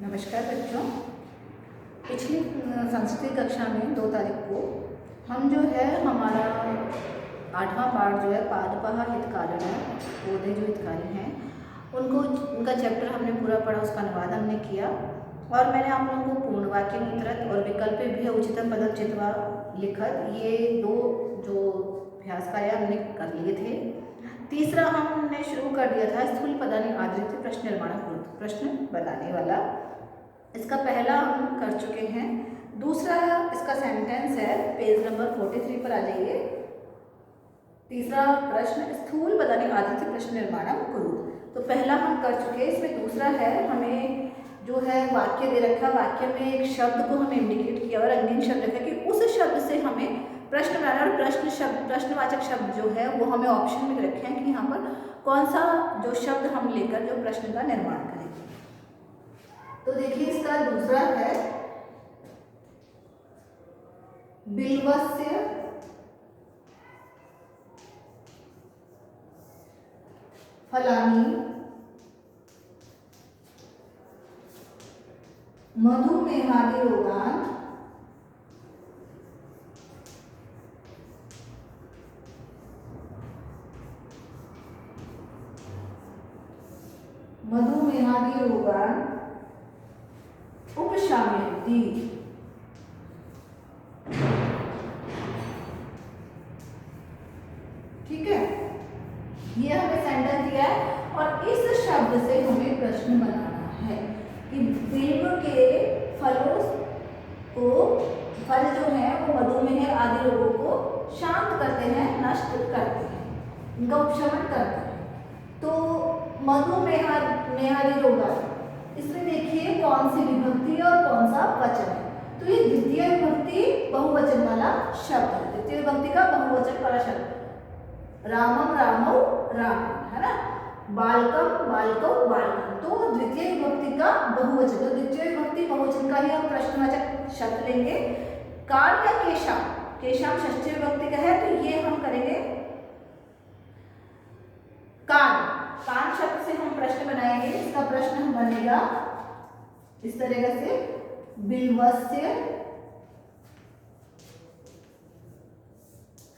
नमस्कार बच्चों। पिछली संस्कृत कक्षा में 2 तारीख को हम जो है हमारा 8वां पाठ जो है पादपः हितकारिणः, पौधे जो हितकारी हैं उनका चैप्टर हमने पूरा पढ़ा, उसका अनुवाद हमने किया और मैंने आप लोगों को पूर्ण वाक्य मुद्रत और विकल्प भी उचितम पदम चित्वा लिखत, ये 2 जो अभ्यास कार्य हमने कर लिए थे। तीसरा हमने शुरू कर दिया था स्थूल पदानि आधारित प्रश्न निर्माण प्रश्न बनाने वाला। इसका पहला हम कर चुके हैं। दूसरा इसका सेंटेंस है, पेज नंबर 43 पर आ जाइए। तीसरा प्रश्न स्थूल पदानि आधारित प्रश्न निर्माणम कुरु। तो पहला हम कर चुके हैं, इसमें दूसरा है, हमें जो है वाक्य दे रखा, वाक्य में एक शब्द को हमें इंडिकेट किया और रंगीन शब्द रखा कि उस शब्द से हमें प्रश्न बनाना और प्रश्नवाचक शब्द जो है वो हमें ऑप्शन में रखे हैं कि यहाँ पर कौन सा जो शब्द हम लेकर जो प्रश्न का निर्माण करेंगे। तो देखिए इसका दूसरा है बिल्वस्य फलानि मधुमेहादि रोगान् उपशामयन्ति। ठीक है, ये हमें सेंटेंस दिया है और इस शब्द से हमें प्रश्न बनाना है कि बिल्व के फलों को, फल जो है वो मधुमेह आदि रोगों को शांत करते हैं, नष्ट करते हैं, इनका उपशमन करते हैं। तो मधुमेहादि रोग, इसमें देखिए कौन सी विभक्ति और कौन सा वचन है। तो ये द्वितीय विभक्ति बहुवचन वाला शब्द है, द्वितीय विभक्ति का बहुवचन वाला शब्द। रामम रामौ राम, है ना, बालकम बालकौ बालकम, तो द्वितीय विभक्ति का बहुवचन। तो द्वितीय विभक्ति बहुवचन का ही हम प्रश्नवाचक शब्द लेंगे। काल या केशाम, केशाम षष्ठी विभक्ति का है तो ये हम करेंगे कान। कान शब्द से हम प्रश्न बनाएंगे। इसका प्रश्न बनेगा इस तरीके से, बिल्वस्य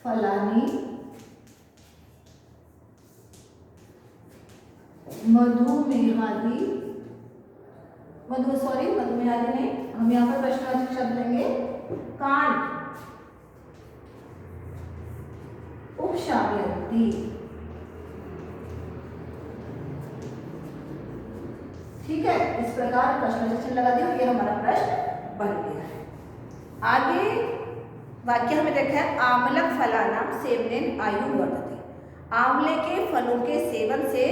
फलानि मधुमेहादि नहीं, हम यहाँ पर प्रश्नवाचक शब्द लेंगे कान उपशामयन्ति। ठीक है, इस प्रकार प्रश्नवाचक चिन्ह लगा दिया, ये हमारा प्रश्न बन गया है। आगे वाक्य हमें देखा है, आमलक फलानां सेवनेन आयु वर्धते। आंवले के फलों के सेवन से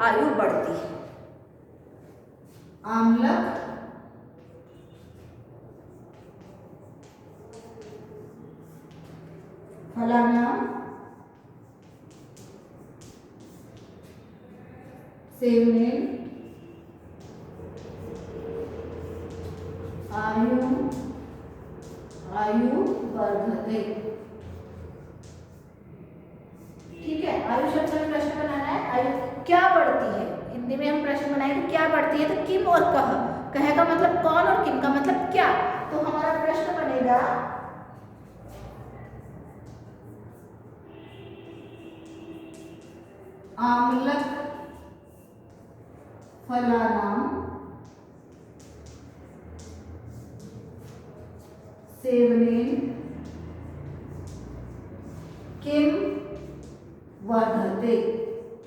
आयु बढ़ती है। आमलक फलानां सेवनेन आयु वर्धते। ठीक है, आयु शब्द में प्रश्न बनाना है। आयु क्या बढ़ती है, हिंदी में हम प्रश्न बनाएंगे क्या बढ़ती है, तो किम और कह, कह का मतलब कौन और किम का मतलब क्या। तो हमारा प्रश्न बनेगा आमलक फलानां सेवनेन किम वर्धते,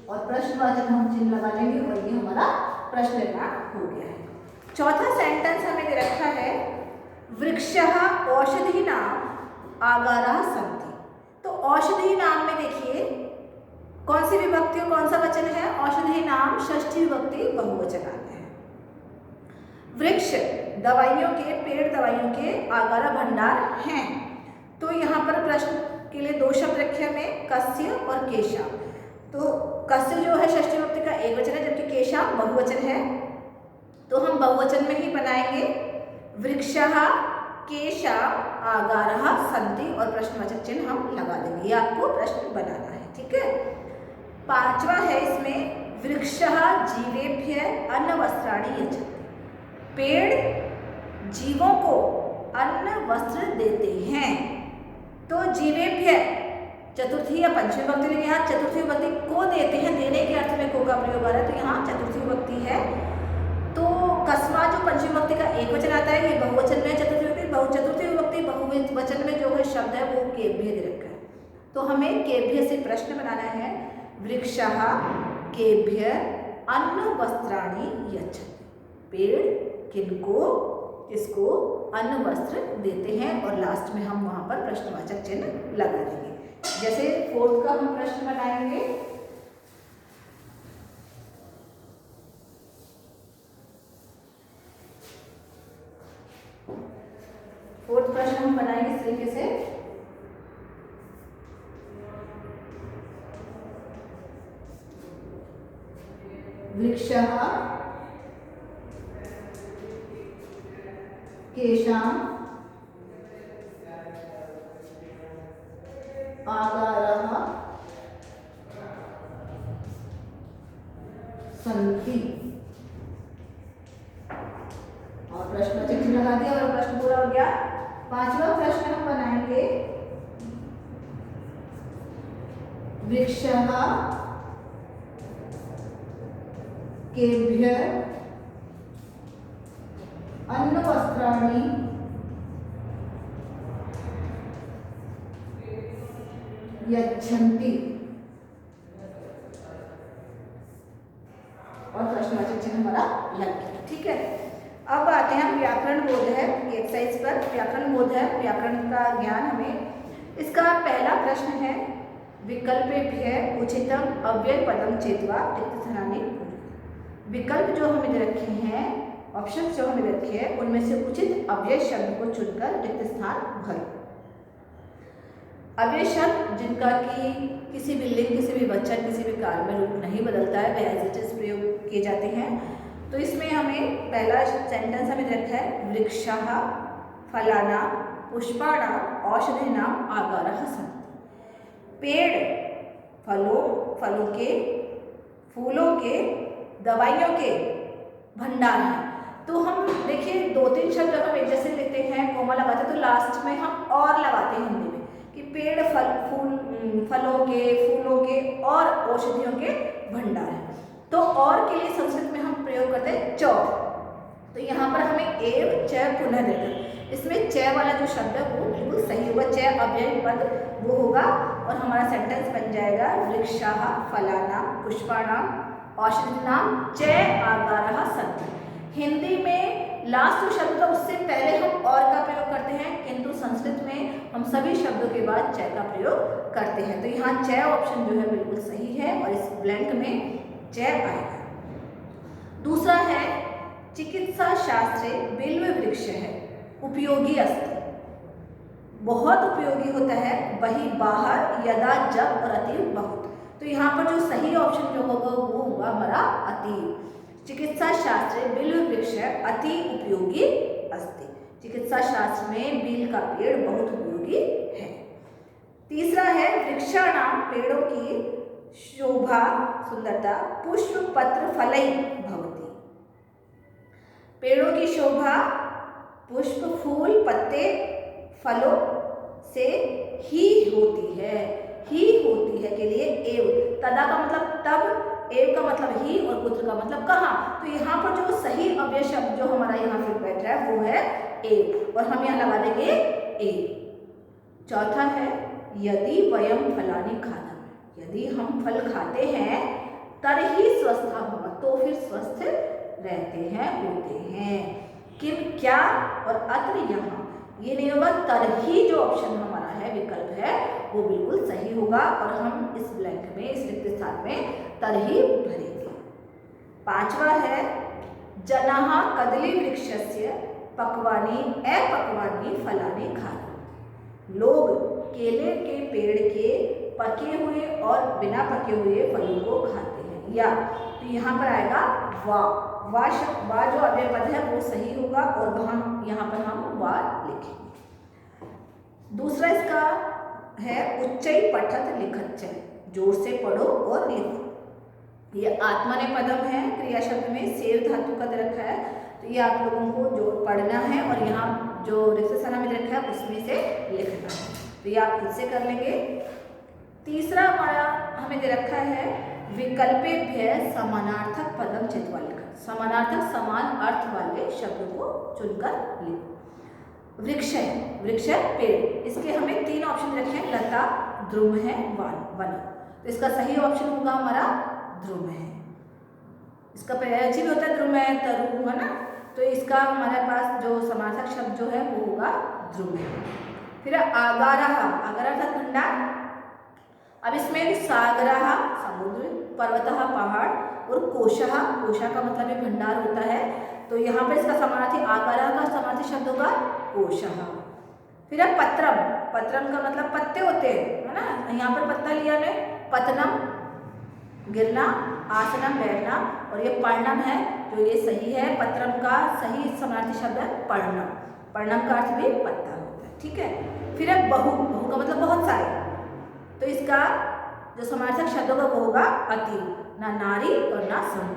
और प्रश्नवाचक हम चिन्ह लगा लेंगे और ये हमारा प्रश्न निर्माण हो गया है। चौथा सेंटेंस हमें दे रखा है, वृक्षः औषधीनां आगाराः सन्ति। तो औषधि नाम में देखिए कौन सी विभक्ति और कौन सा वचन है, औषधि नाम षष्ठी विभक्ति बहुवचन आ गया है। वृक्ष दवाइयों के, पेड़ दवाइयों के आगारा भंडार हैं। तो यहाँ पर प्रश्न के लिए 2 शब्द रखे हमें, कस्य और केशा। तो कस्य जो है षष्ठी विभक्ति का एक वचन है, जबकि केशा बहुवचन है, तो हम बहुवचन में ही बनाएंगे। वृक्षः केशा आगारः सन्ति और प्रश्नवाचक चिन्ह हम लगा देंगे, ये आपको प्रश्न बनाना है। ठीक है, 5वां है इसमें, वृक्षः जीवेभ्यः अन्नवस्त्राणि यच्छति। पेड़ जीवों को अन्न वस्त्र देते हैं। तो जीवेभ्य चतुर्थी या पंचमी विभक्ति, लेकिन यहाँ चतुर्थी विभक्ति को देते हैं, देने के अर्थ में को का प्रयोग आ रहा है, तो यहाँ चतुर्थी विभक्ति है। तो कस्मा जो पंचमी विभक्ति का एक वचन आता है, ये बहुवचन में चतुर्थी विभक्ति बहुवचन में जो है शब्द है वो केभ्य दे रखा है। तो हमें केभ्य से प्रश्न बनाना है। वृक्षः केभ्य अन्न वस्त्राणि यच्छन्ति, पेड़ किसको अन्न वस्त्र देते हैं, और लास्ट में हम वहां पर प्रश्नवाचक चिन्ह लगा देंगे। जैसे फोर्थ का हम प्रश्न बनाएंगे, फोर्थ प्रश्न हम बनाएंगे इस तरीके से, वृक्षः केषाम् आकारः सन्ति, और प्रश्न चिन्ह लगा दिया और प्रश्न पूरा हो गया। पांचवा प्रश्न हम बनाएंगे, वृक्षः केभ्य अन्न वस्त्राणि यच्छन्ति, और प्रश्नवाचक चिन्ह हमारा लग गया। ठीक है, अब आते हैं व्याकरण बोध है एक्सरसाइज पर। व्याकरण बोध है, व्याकरण का ज्ञान हमें। इसका पहला प्रश्न है, विकल्पेभ्यः उचितम अव्यय पदम चेत्वा रिक्त स्थानानि पूरयतु। विकल्प जो हमें दे रखे हैं, ऑप्शन जो हमें रखे हैं, उनमें से उचित अव्यय शब्द को चुनकर रिक्त स्थान भरो। अव्यय शब्द जिनका कि किसी भी लिंग, किसी भी वचन, किसी भी काल में रूप नहीं बदलता है, वे एज इट इज प्रयोग किए जाते हैं। तो इसमें हमें पहला सेंटेंस हमें रखा है, वृक्षः फलाना पुष्पाणाम औषधीनाम आगारः सन्ति। पेड़ फलों के, फूलों के, दवाइयों के भंडार हैं। तो हम देखिए 2-3 शब्द हम एक जैसे लिखते हैं, कोमा लगाते हैं, तो लास्ट में हम और लगाते हैं हिंदी में कि पेड़ फलों के, फूलों के और औषधियों के भंडार हैं। तो और के लिए संस्कृत में हम प्रयोग करते हैं चौ। तो यहाँ पर हमें एव च पुनः देते हैं, इसमें च वाला जो शब्द है वो बिल्कुल सही होगा, च अव्यय पद वो होगा, और हमारा सेंटेंस बन जाएगा, वृक्षः फलानां पुष्पाणां औषधीनां च आगारः सन्ति। हिंदी में लास्ट जो शब्द था उससे पहले हम और का प्रयोग करते हैं, किंतु संस्कृत में हम सभी शब्दों के बाद च का प्रयोग करते हैं। तो यहाँ च ऑप्शन जो है बिल्कुल सही है, और इस ब्लैंक में च आएगा। दूसरा है, चिकित्सा शास्त्रे बिल्व वृक्ष है उपयोगी अस्ति, बहुत उपयोगी होता है, वही बाहर, यदा, जब और अति बहुत। तो यहाँ पर जो सही ऑप्शन जो होगा वो होगा हमारा अति। चिकित्सा शास्त्र बिल्व वृक्ष अति उपयोगी अस्ति, चिकित्सा शास्त्र में बिल का पेड़ बहुत उपयोगी है। तीसरा है, वृक्षाणाम पेड़ों की शोभा सुंदरता पुष्प पत्र फलई भवति। पेड़ों की शोभा पुष्प, फूल, पत्ते, फलों से ही होती है के लिए एव, तदा का मतलब तब, एव का मतलब ही, और पुत्र का मतलब कहाँ। तो यहाँ पर जो सही अव्यय शब्द जो हमारा यहाँ फिर बैठ रहा है वो है एव, और हम यहाँ लगा देंगे एव। चौथा है, यदि वयम फलानि खादामः, यदि हम फल खाते हैं, तर्हि स्वस्था भवः, तो फिर स्वस्थ रहते हैं, होते हैं। किम क्या और अत्र यहाँ, ये नहीं होगा, तरही जो ऑप्शन हमारा है, विकल्प है, वो बिल्कुल सही होगा, और हम इस ब्लैंक में, इस रिक्त स्थान में तरही भरेंगे। पांचवा है, जनाः कदली वृक्षस्य पक्वानि अपक्वानि फलानि खादन्ति। लोग केले के पेड़ के पके हुए और बिना पके हुए फलों को खाते हैं। या तो यहाँ पर आएगा वा जो अव्यय पद है वो सही होगा, और वहाँ यहाँ पर हम वा लिखेंगे। दूसरा इसका है, उच्चै पठत लिखत च, जोर से पढ़ो और लिखो। ये आत्मनेपदम है, क्रिया शब्द में सेव धातु का दे रखा है, तो ये आप लोगों को जो पढ़ना है और यहाँ जो रिक्त स्थान हमें रखा है उसमें से लिखना है, तो ये आप खुद से कर लेंगे। तीसरा हमारा हमें दे रखा है विकल्पेभ्य समानार्थक पदम चित्वा लिखा। समानार्थक समान अर्थ वाले शब्दों को चुनकर लिखो। वृक्ष है, वृक्ष है पेड़, इसके हमें 3 ऑप्शन रखे हैं, लता, ध्रुव है, वन। तो इसका सही ऑप्शन होगा हमारा ध्रुव है। इसका प्रयोज्य भी होता है ध्रुव है, तरु है ना, तो इसका हमारे पास जो समानार्थक शब्द जो है वो होगा ध्रुव है। फिर आगारः, आगारः अर्थात भंडार। अब इसमें सागरः समुद्र, पर्वतः पहाड़ और कोशः, कोशा का मतलब ये भंडार होता है, तो यहाँ पर इसका समानार्थी आगारः का समानार्थी शब्द होगा कोशः। फिर है पत्रम, पत्रम का मतलब पत्ते होते हैं, है ना, यहाँ पर पत्ता लिया है, पतनम गिरना, आसनम बैठना, और ये पर्णम है, जो ये सही है। पत्रम का सही समानार्थी शब्द है पर्णम, पर्णम का अर्थ भी पत्ता होता है, ठीक है। फिर है बहु, बहु का मतलब बहुत सारे, तो इसका जो समानार्थक शब्द होगा वो होगा अति, ना नारी और ना समूह।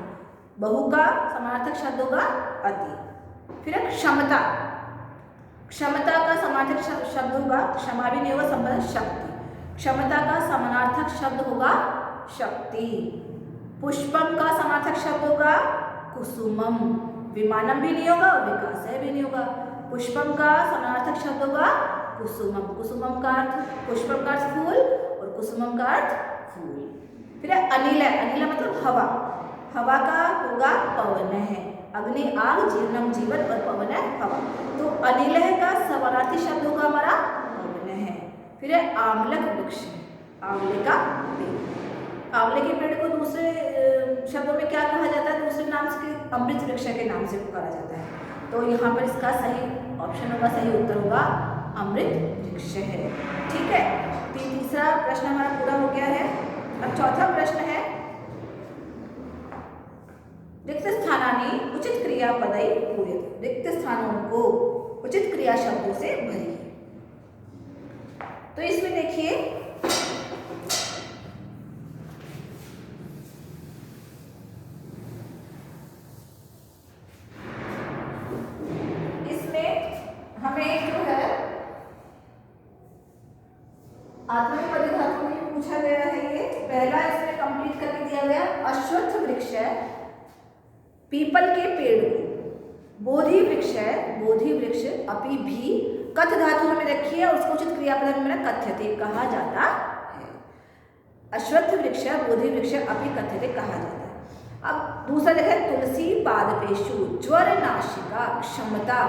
बहु का समानार्थक शब्द होगा अति। फिर है क्षमता, क्षमता का समानार्थक शब्द होगा, क्षमा भी नहीं होगा, संबंध शक्ति। क्षमता का समानार्थक शब्द होगा शक्ति। पुष्पम का समानार्थक शब्द होगा कुसुमम, विमानम भी नहीं होगा और विकासय भी नहीं होगा। पुष्पम का समानार्थक शब्द होगा कुसुमम, कुसुमम का अर्थ, पुष्पम का अर्थ फूल और कुसुमम का अर्थ फूल। फिर अनिल, अनिल मतलब हवा, हवा का होगा पवन है, अग्नि आग, जीवनम जीवन और पवन है हवा, तो अनिल का समानार्थी शब्द होगा हमारा पवन है। फिर है आमलक वृक्ष, आंवले का पेड़, आंवले के पेड़ को दूसरे शब्दों में क्या कहा जाता है, दूसरे नाम से अमृत वृक्ष के नाम से पुकारा जाता है, तो यहाँ पर इसका सही ऑप्शन होगा, सही उत्तर होगा अमृत वृक्ष है, ठीक है। तीसरा प्रश्न हमारा पूरा हो गया है। अब चौथा प्रश्न है रिक्त स्थानानि उचित क्रियापदै पूरयतु, रिक्त स्थानों को उचित क्रिया शब्दों से भरिए। तो इसमें देखिए हमें जो है आत्मनेपदी धातु में पूछा गया है, ये पहला इसमें कंप्लीट करके दिया गया। अश्वत्थ वृक्ष है, पीपल के पेड़ को, बोधि वृक्ष है, बोधि वृक्ष अपि भी, कथ धातु हमें रखी है, उसको उचित क्रियापद में कथ्यते कहा जाता है। अश्वत्थ वृक्ष, बोधि वृक्ष अपि कथ्यते कहा जाता है। अब दूसरा देखें, तुलसी पादपेशु, ज्वर नाशिका, क्षमता,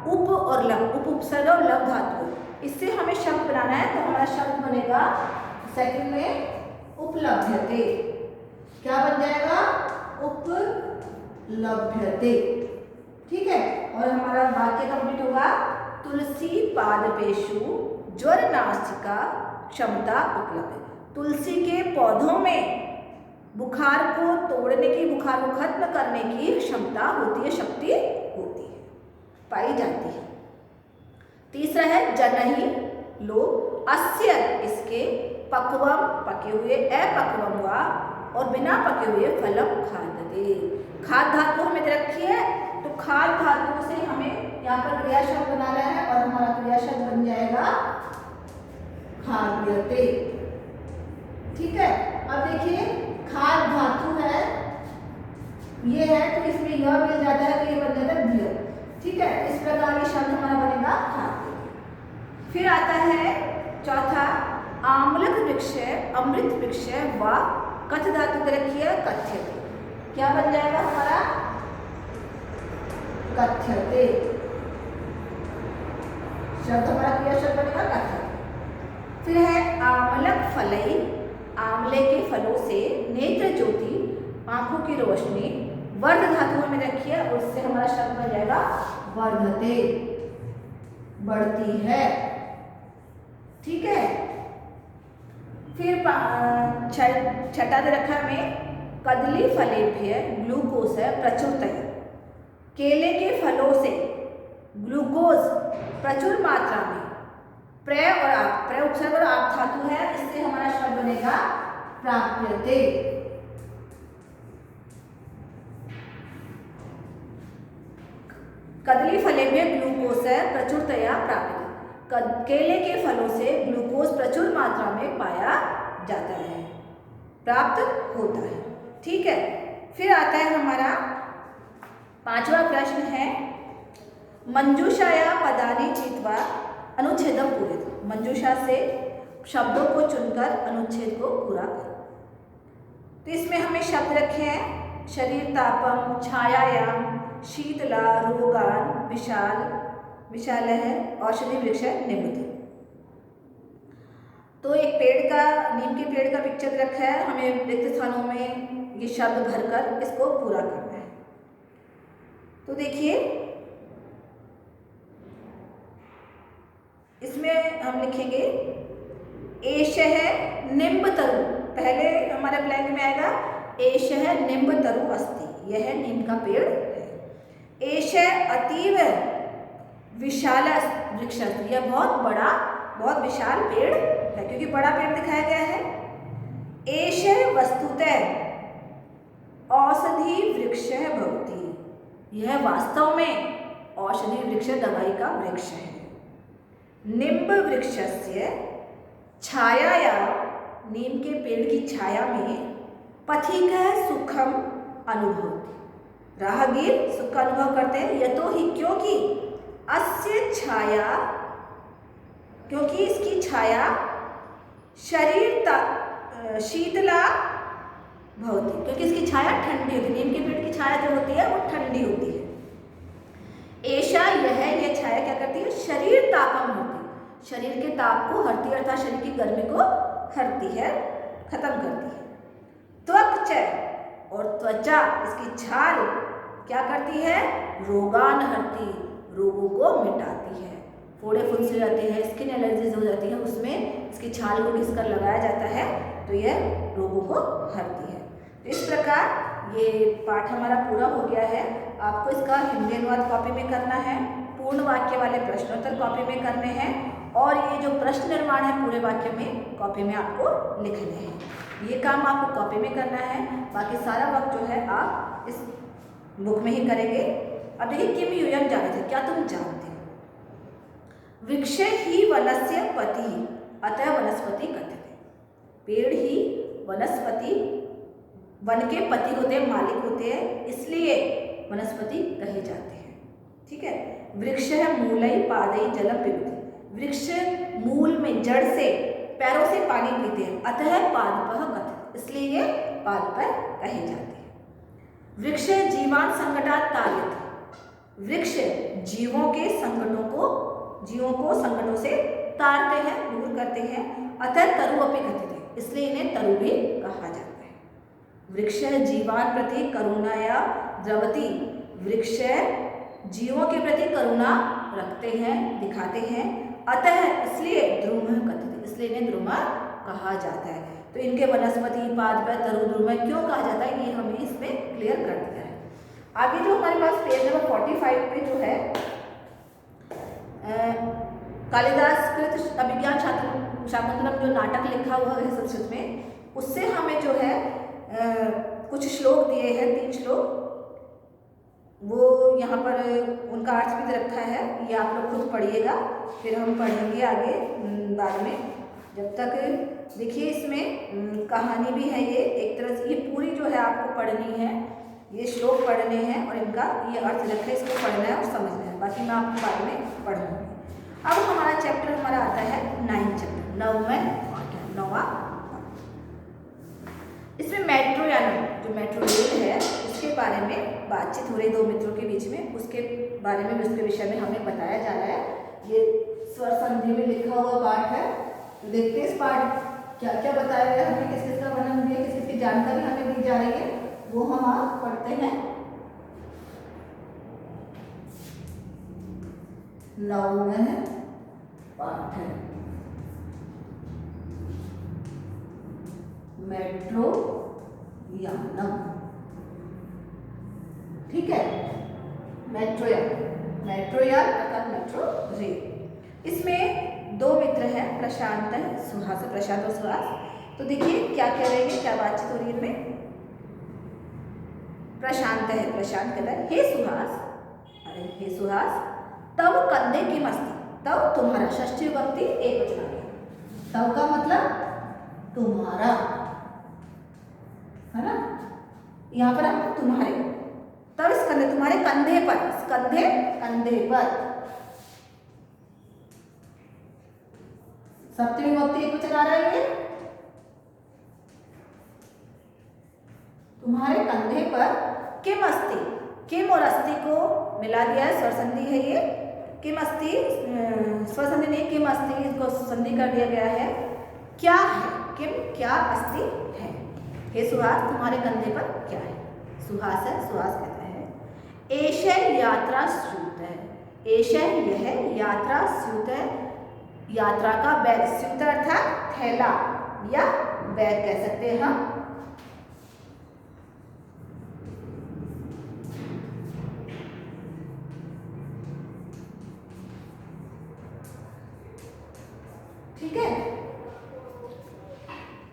उप और लव, उप उपसर्ग और लव धातु, इससे हमें शब्द बनाना है, तो हमारा शब्द बनेगा सेकंड में उपलभ्यते, क्या बन जाएगा उपलभ्यते, ठीक है। और हमारा वाक्य कंप्लीट होगा तुलसी पादपेशु ज्वर नाशिका क्षमता उपलब्ध। तुलसी के पौधों में बुखार को तोड़ने की, बुखार को खत्म करने की क्षमता होती है, शक्ति होती है, पाई जाती है। तीसरा है जनहि लो, अस्य इसके, पक्वम पके हुए, अपक्वम वा और बिना पके हुए, फलम खाद्यते, खाद धातु हमें दे रखी है, तो खाद धातु से हमें यहाँ पर क्रिया शब्द बनाना है और हमारा क्रिया शब्द बन जाएगा खाद्यते, ठीक है। अब देखिए खाद धातु है, ये है, तो इसमें यह मिल जाता है, तो ये बन जाता है द्य, ठीक है। इस प्रकार ये शब्द हमारा बनेगा खाद्य। फिर आता है चौथा, आमलक वृक्ष, अमृत वृक्ष व कथ धातु के रखी है कथ्यते, क्या बन जाएगा हमारा कथ्यते, शब्द हमारा क्रिया शब्द बनेगा कथ्यते। फिर है आमलक फलई, आंवले के फलों से, नेत्र ज्योति आंखों की रोशनी, वर्ध धातु हमें रखी है, उससे हमारा शब्द बन जाएगा वर्धते, बढ़ती है, ठीक है। फिर छठा दे रखा में कदली फलेभ्य ग्लूकोज है प्रचुरतया, केले के फलों से ग्लूकोज प्रचुर मात्रा में, प्रय और आप, प्रय उपसर्ग और आप धातु है, इससे हमारा शब्द बनेगा प्राप्यते। कदली फलेभ्यः ग्लूकोज प्रचुरतया प्राप्यते। केले के फलों से ग्लूकोज प्रचुर मात्रा में पाया जाता है, प्राप्त होता है। ठीक है, फिर आता है हमारा 5वां प्रश्न है मंजूषाया पदानि चित्वा अनुच्छेदम पूरित। मंजूषा से शब्दों को चुनकर अनुच्छेद को पूरा करें। तो इसमें हमें शब्द रखे हैं शरीर तापम, छायायाम, शीतला, रोगान, विशाल, विशाल है, औषधि वृक्ष, निम्बति। तो एक पेड़ का, नीम के पेड़ का पिक्चर रखा है, हमें रिक्त स्थानों में ये शब्द भरकर इसको पूरा करना है। तो देखिए इसमें हम लिखेंगे एष है निम्ब तरु। पहले हमारे ब्लैंक में आएगा एष है निम्ब तरु अस्ति, यह नीम का पेड़ है। एष अतीव विशाल वृक्ष, यह बहुत बड़ा, बहुत विशाल पेड़ है, क्योंकि बड़ा पेड़ दिखाया गया है। एष वस्तुतः औषधि वृक्ष भवति, यह वास्तव में औषधि वृक्ष, दवाई का वृक्ष है। निम्ब वृक्षस्य छायाया, नीम के पेड़ की छाया में पथिकः सुखम अनुभवति, राहगीर सुख का अनुभव करते हैं। यतो ही, क्योंकि अस्य छाया, क्योंकि इसकी छाया शरीर शीतला भवति, क्योंकि इसकी छाया ठंडी होती है। नीम के पेड़ की छाया जो होती है वो ठंडी होती है। ऐसा यह छाया क्या करती है, शरीर तापम होती है, शरीर के ताप को हरती है, अर्थात शरीर की गर्मी को हरती है, खत्म करती है। त्वक च, और त्वचा, इसकी छाल क्या करती है, रोगान हरती, रोगों को मिटाती है। फोड़े फुंसी जाते हैं, स्किन एलर्जीज हो जाती है, उसमें इसकी छाल को घिसकर लगाया जाता है तो यह रोगों को हरती है। तो इस प्रकार ये पाठ हमारा पूरा हो गया है। आपको इसका हिंदी अनुवाद कॉपी में करना है, पूर्ण वाक्य वाले प्रश्नोत्तर कॉपी में करने हैं, और ये जो प्रश्न निर्माण है पूरे वाक्य में कॉपी में आपको लिखने हैं। ये काम आपको कॉपी में करना है, बाकी सारा वक्त जो है आप इस बुक में ही करेंगे। अब देखिए किम यूयं जानते, क्या तुम जानते हो, वृक्ष ही वनस्य पति अतः वनस्पति कथ्यते, पेड़ ही वनस्पति, वन के पति होते हैं, मालिक होते हैं, इसलिए वनस्पति कहे जाते हैं। ठीक है, वृक्ष है मूलई पादई जलम पिबति, वृक्ष मूल में, जड़ से, पैरों से पानी पीते हैं, अतः पादपः कथ्यते, इसलिए ये पादप कहे जाते हैं। वृक्ष जीवान संकटात् तारयति, वृक्ष जीवों के संकटों को, जीवों को संकटों से तारते हैं, दूर करते हैं। अतः तरु अपि कथ्यते, इसलिए इन्हें तरु भी कहा जाता है। वृक्ष जीवान प्रति करुणाया द्रवति, वृक्ष जीवों के प्रति करुणा रखते हैं, दिखाते हैं। अतः, इसलिए द्रुमः कथ्यते, इसलिए इन्हें द्रुमः कहा जाता है। तो इनके वनस्पति, पादप, तरु, द्रुमः क्यों कहा जाता है, ये हमें इसमें क्लियर कर दिया है। आगे जो हमारे पास पेज नंबर 45 पे जो है कालिदास कृत अभिज्ञान शाकुंतलम जो नाटक लिखा हुआ है संस्कृत में, उससे हमें जो है कुछ श्लोक दिए हैं, 3 श्लोक, वो यहाँ पर उनका अर्थ भी दे रखा है, ये आप लोग खुद पढ़िएगा, फिर हम पढ़ेंगे आगे बाद में। जब तक देखिए इसमें कहानी भी है, ये एक तरह से ये पूरी जो है आपको पढ़नी है, ये श्लोक पढ़ने हैं और इनका ये अर्थ रखा है, इसको पढ़ना है और समझना है, बाकी मैं आपको बाद में पढ़ूँगी। अब हमारा चैप्टर हमारा आता है 9 चैप्टर, 9वां। इसमें मेट्रो यानी जो मेट्रो रेल है उसके बारे में बातचीत हो रही 2 मित्रों के बीच में, उसके बारे में, उसके विषय में हमें बताया जा रहा है। ये स्वर संधि में लिखा हुआ पाठ है, तो देखते हैं इस पाठ क्या क्या बताया गया, हमें किस किस का वर्णन दिया, किस किस की जानकारी हमें दी जा रही है, वो हम आप पढ़ते हैं। 9वां पाठ है मेट्रो यानम। ठीक है, मेट्रो यान अर्थात मेट्रो रेल। इसमें 2 मित्र हैं, प्रशांत है, सुहास, प्रशांत और सुहास। तो देखिए क्या कह रहे हैं, क्या बातचीत हो रही है इनमें। प्रशांत है, प्रशांत कहता है, हे सुहास, अरे हे सुहास, तव कंधे किम अस्ति, तव तुम्हारा, षष्ठी विभक्ति एक वचन आ गया। तव का मतलब तुम्हारा, है ना, यहाँ पर हम तुम्हारे, तब इस कंधे, तुम्हारे कंधे पर, कंधे कंधे पर, सप्तमी विभक्ति एक वचन आ रहा है ये, तुम्हारे कंधे पर किम अस्ति, किम और अस्ति को मिला दिया है, स्वर संधि है ये, किम अस्ति स्वर संधि नहीं, किम अस्ति इसको संधि कर दिया गया है, क्या है, किम क्या अस्ति है। हे सुहास, तुम्हारे कंधे पर क्या है, सुहास है, सुहास कहता है। एषः यात्रा स्यूत है, एषः यह, यात्रा स्यूत है, यात्रा का बैग, स्यूत अर्थात थैला या बैग कह सकते हैं हम। ठीक है,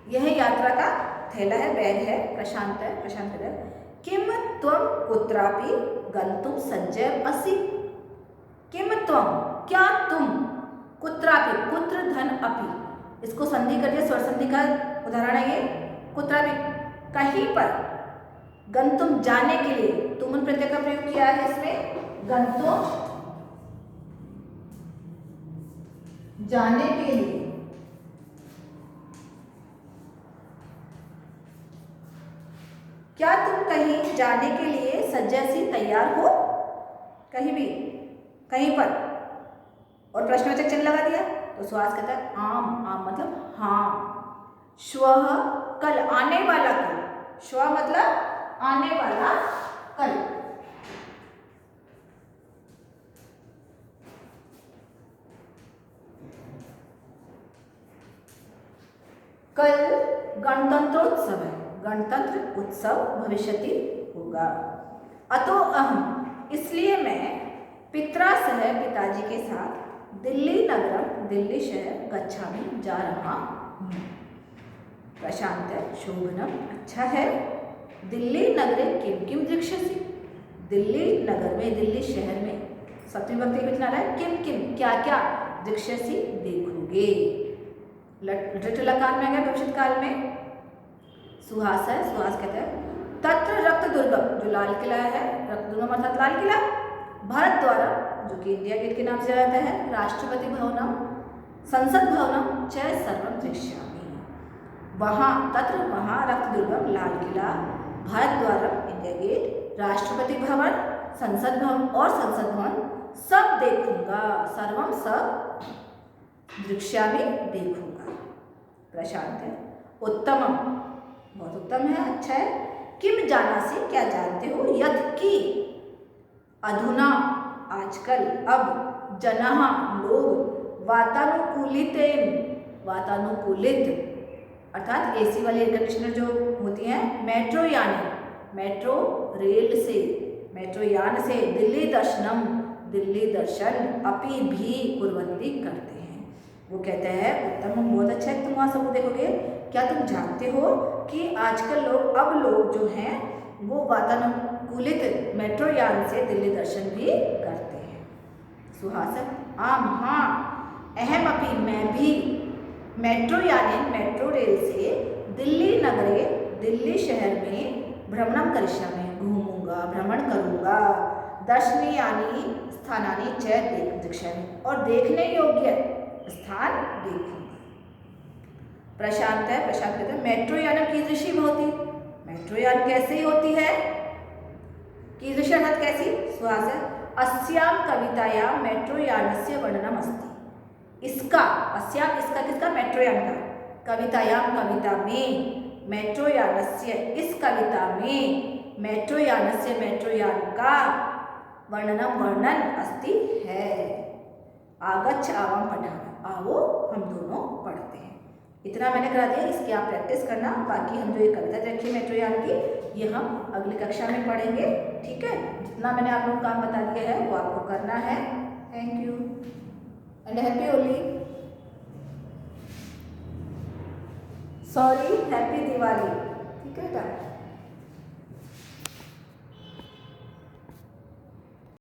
यह यात्रा का थैला है, बैग है, प्रशांत है, प्रशांत है। किम त्वं कुत्रापि गंतुम सज्जः असि, किम त्वं क्या तुम, कुत्रापि कुत्र धन अपि, इसको संधि कर दिया, स्वर संधि का उदाहरण है ये, कुत्रापि कहीं पर, गंतुम जाने के लिए, तुम प्रत्यय का प्रयोग किया है इसमें, गंतुम जाने के लिए, क्या तुम कहीं जाने के लिए सज्जसी तैयार हो, कहीं भी, कहीं पर, और प्रश्नवाचक चिन्ह लगा दिया, तो सुहास कहता है आम, आम मतलब हाँ, श्वः कल, आने वाला कल, श्व मतलब आने वाला कल, कल गणतंत्रोत्सव है, गणतंत्र उत्सव भविष्यति होगा। अतो अहम, इसलिए मैं पित्रा सह, पिताजी के साथ, दिल्ली नगरम, दिल्ली शहर, गच्छामि जा रहा हूँ। प्रशांत है, शोभनम अच्छा है, दिल्ली नगरे किम किम दृक्ष्यसि, दिल्ली नगर में, दिल्ली शहर में, सप्तमी विभक्ति में रहा है, किम किम क्या क्या, दृक्ष्यसि देखोगे, लट लकार में आ गया भविष्य काल में। सुहास है, सुहास कहते हैं तत्र रक्त दुर्गम, जो लाल किला है, रक्त दुर्गम अर्थात लाल किला, भारत द्वारा, जो कि इंडिया गेट के नाम से जाता है, राष्ट्रपति भवनम, संसद भवनम च सर्वम दृश्यामि, वहाँ, तत्र वहाँ, रक्त दुर्गम लाल किला, भारत द्वारा इंडिया गेट, राष्ट्रपति भवन, संसद भवन और संसद भवन सब देखूंगा, सर्वम सब, दृश्यामि देखूंगा। प्रशांत है, उत्तमम बहुत उत्तम है, अच्छा है। किम जानासि क्या जानते हो, यत् की, अधुना आजकल, अब, जनः लोग, वातानुकूलितेन, वातानुकूलित अर्थात एसी वाले एयर कंडीशनर जो होती हैं, मेट्रो यानी, मेट्रो रेल से, मेट्रो यान से, दिल्ली दर्शनम, दिल्ली दर्शन, अपि भी कुर्वन्ति करते हैं। वो कहते हैं उत्तम, बहुत अच्छा है, तुम वहाँ सब देखोगे, क्या तुम जानते हो कि आजकल लोग, अब लोग जो हैं वो वातानुकूलित मेट्रो यान से दिल्ली दर्शन भी करते हैं। सुहास, आम हाँ, अहम अपि मैं भी, मेट्रो यानी मेट्रो रेल से, दिल्ली नगरे दिल्ली शहर में, भ्रमणम करिष्यामि घूमूंगा, भ्रमण करूंगा, दर्शनीयानि स्थानानि च दृश्यामि, और देखने योग्य स्थान देखूंगा। प्रशांत है, प्रशांत कहते हैं मेट्रो यान कीदृशी भवति, मेट्रो यान कैसी होती है, कीदृशी अर्थात कैसी। सुहास है, अस्याम कवितायां मेट्रो यानस्य वर्णनम अस्ति, इसका, अस्याम इसका किसका, मेट्रो यान का, कवितायां कविता में, मेट्रो यानस्य इस कविता में, मेट्रो यानस्य मेट्रो यान का, वर्णनम वर्णन अस्ति है, आगच्छ आवाम पठामि, आओ हम दोनों पढ़ते हैं। इतना मैंने करा दिया, इसकी आप प्रैक्टिस करना, बाकी हम जो ये कविता देखी मेट्रो यान की, ये हम अगली कक्षा में पढ़ेंगे, ठीक है। जितना मैंने आप लोगों को काम बता दिया है वो आपको करना है। Thank you and happy Holi, sorry happy Diwali, ठीक है बेटा।